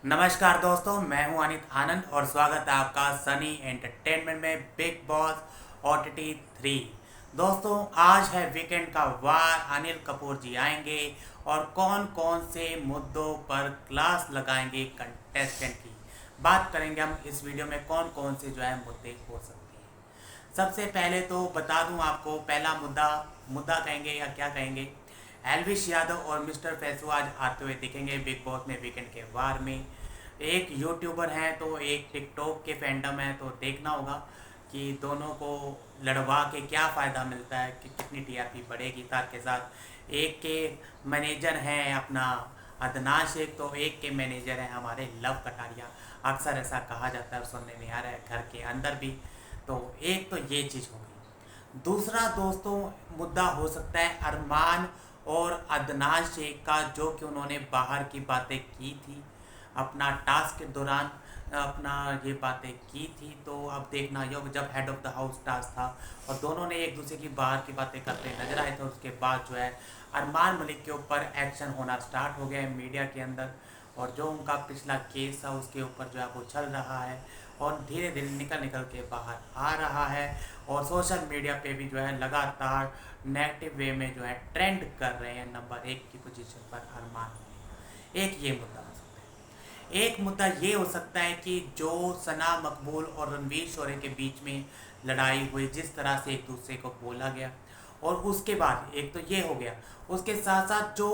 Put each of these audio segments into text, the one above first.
नमस्कार दोस्तों, मैं हूं अनित आनंद और स्वागत है आपका सनी एंटरटेनमेंट में बिग बॉस ओटीटी 3। दोस्तों, आज है वीकेंड का वार। अनिल कपूर जी आएंगे और कौन कौन से मुद्दों पर क्लास लगाएंगे कंटेस्टेंट की बात करेंगे हम इस वीडियो में। कौन कौन से जो है मुद्दे हो सकते हैं। सबसे पहले तो बता दूं आपको, पहला मुद्दा मुद्दा कहेंगे या क्या कहेंगे, एल्विश यादव और मिस्टर फैसू आज आते हुए दिखेंगे बिग बॉस में वीकेंड के वार में। एक यूट्यूबर हैं तो एक टिकटॉक के फैंडम है, तो देखना होगा कि दोनों को लड़वा के क्या फ़ायदा मिलता है, कि कितनी टीआरपी बढ़ेगी। साथ के साथ एक के मैनेजर हैं अपना अदनान शेख, तो एक के मैनेजर हैं हमारे लव कटारिया। अक्सर ऐसा कहा जाता है, सुनने में आ रहा है घर के अंदर भी। तो एक तो ये चीज़ हो गई। दूसरा दोस्तों मुद्दा हो सकता है अरमान और अदनान शेख का, जो कि उन्होंने बाहर की बातें की थी अपना टास्क के दौरान, अपना ये बातें की थी। तो अब देखना योग जब head of the house task था और दोनों ने एक दूसरे की बाहर की बातें करते नजर आए थे, उसके बाद जो है अरमान मलिक के ऊपर एक्शन होना स्टार्ट हो गया है मीडिया के अंदर। और जो उनका पिछला केस था उसके ऊपर जो है वो चल रहा है और धीरे धीरे निकल निकल के बाहर आ रहा है। और सोशल मीडिया पे भी जो है लगातार नेगेटिव वे में जो है ट्रेंड कर रहे हैं नंबर 1 की पोजीशन पर अरमान मलिक। एक ये मुद्दा हो सकता है। एक मुद्दा ये हो सकता है कि जो सना मकबूल और रणवीर शोरे के बीच में लड़ाई हुई, जिस तरह से एक दूसरे को बोला गया, और उसके बाद एक तो ये हो गया, उसके साथ साथ जो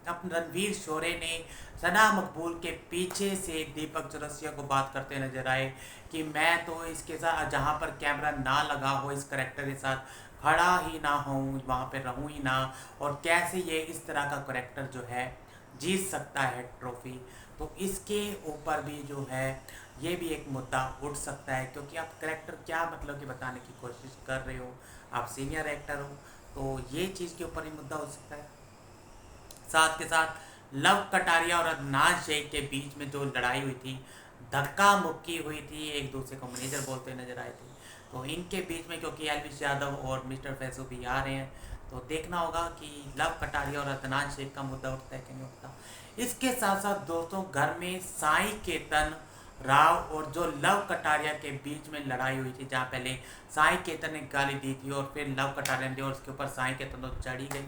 अपने रणवीर शोरे ने सना मकबूल के पीछे से दीपक चौरसिया को बात करते नजर आए कि मैं तो इसके साथ जहाँ पर कैमरा ना लगा हो इस करेक्टर के साथ खड़ा ही ना हूँ, वहाँ पे रहूँ ही ना, और कैसे ये इस तरह का करेक्टर जो है जीत सकता है ट्रॉफी। तो इसके ऊपर भी जो है ये भी एक मुद्दा उठ सकता है, क्योंकि आप करेक्टर क्या मतलब कि बताने की कोशिश कर रहे हो, आप सीनियर एक्टर हो, तो ये चीज़ के ऊपर ही मुद्दा हो सकता है। साथ के साथ लव कटारिया और अदनान शेख के बीच में जो लड़ाई हुई थी, धक्का मुक्की हुई थी, एक दूसरे को मैनेजर बोलते नजर आए थे, तो इनके बीच में क्योंकि एल्विश यादव और मिस्टर फैसू भी आ रहे हैं, तो देखना होगा कि लव कटारिया और अदनान शेख का मुद्दा उठता है कि नहीं उठता। इसके साथ साथ दोस्तों घर में साई केतन राव और जो लव कटारिया के बीच में लड़ाई हुई थी, जहाँ पहले साई केतन ने गाली दी थी और फिर लव कटारिया ने दी और उसके ऊपर साई केतन तो चढ़ी गई।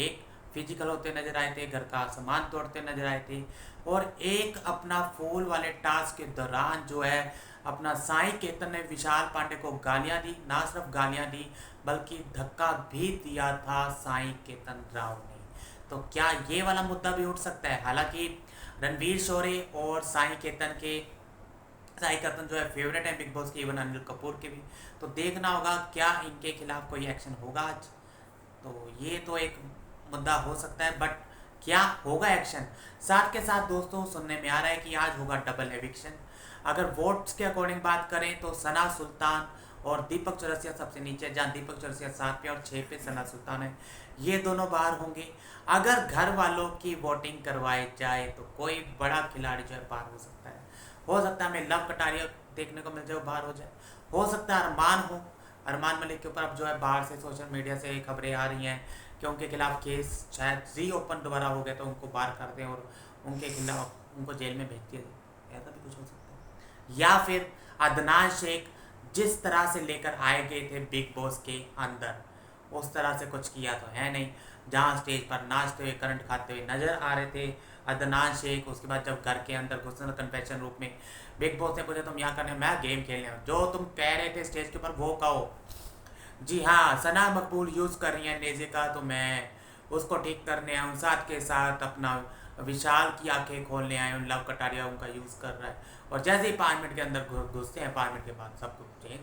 एक फिजिकल होते नजर आए थे, घर का सामान तोड़ते नजर आए थे, और एक अपना फूल वाले टास्क के दौरान जो है अपना साई केतन ने विशाल पांडे को गालियां दी, ना सिर्फ गालियां दी बल्कि धक्का भी दिया था साई केतन राव ने। तो क्या ये वाला मुद्दा भी उठ सकता है? हालांकि रणवीर शोरे और साई केतन जो है फेवरेट है बिग बॉस के, इवन अनिल कपूर के भी। तो देखना होगा क्या इनके खिलाफ कोई एक्शन होगा आज। तो ये तो एक मुद्दा हो सकता है, बट क्या होगा एक्शन। साथ के साथ दोस्तों सुनने में आ रहा है कि आज होगा डबल एविक्शन। अगर वोट्स के अकॉर्डिंग बात करें तो सना सुल्तान और दीपक चौरसिया सबसे नीचे, जहाँ दीपक चौरसिया 7 पे और 6 पे सना सुल्तान है, ये दोनों बाहर होंगे। अगर घर वालों की वोटिंग करवाई जाए तो कोई बड़ा खिलाड़ी जो है बाहर हो सकता है हमें लव कटारिया देखने को मिल जाए, बाहर हो जाए। हो सकता है अरमान हो, अरमान मलिक के ऊपर अब जो है बाहर से सोशल मीडिया से खबरें आ रही हैं कि उनके खिलाफ केस शायद री ओपन दोबारा हो गया, तो उनको बाहर कर दें और उनके खिलाफ उनको जेल में भेज दिया जाए, ऐसा भी कुछ हो सकता है। या फिर अदनान शेख जिस तरह से लेकर आए गए थे बिग बॉस के अंदर, उस तरह से कुछ किया तो है नहीं। जहाँ स्टेज पर नाचते हुए करंट खाते हुए नजर आ रहे थे अदनान शेख, उसके बाद जब घर के अंदर घुसना कन्फेशन रूप में, बिग बॉस ने पूछा तुम यहाँ करने, मैं गेम खेलने हूँ, जो तुम कह रहे थे स्टेज के ऊपर वो कहो। जी हाँ, सना मकबूल यूज़ कर रही है नेजे का, तो मैं उसको ठीक करने आया हूँ। साथ के साथ अपना विशाल की आंखें खोलने आए हूँ, लव कटारिया उनका यूज़ कर रहा है, और जैसे ही 5 मिनट के अंदर घुसते हैं, 5 मिनट के बाद सब कुछ चेंज,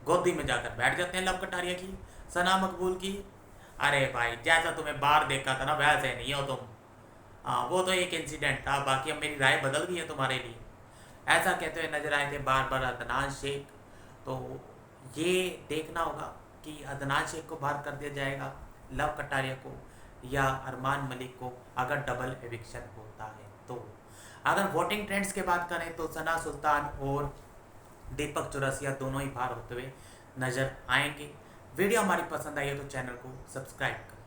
गोदी में जाकर बैठ जाते हैं लव कटारिया की, सना मकबूल की। अरे भाई, जैसा तुम्हें बाहर देखा था ना वैसे नहीं हो तुम। हाँ, वो तो एक इंसिडेंट था, बाकी अब मेरी राय बदल गई है तुम्हारे लिए, ऐसा कहते हुए नजर आए थे बार बार अदनान शेख। तो ये देखना होगा कि अदनान शेख को बाहर कर दिया जाएगा, लव कटारिया को या अरमान मलिक को, अगर डबल एविक्शन होता है तो। अगर वोटिंग ट्रेंड्स की बात करें तो सना सुल्तान और दीपक चौरसिया दोनों ही बाहर होते हुए नजर आएंगे। वीडियो हमारी पसंद आई है तो चैनल को सब्सक्राइब करें।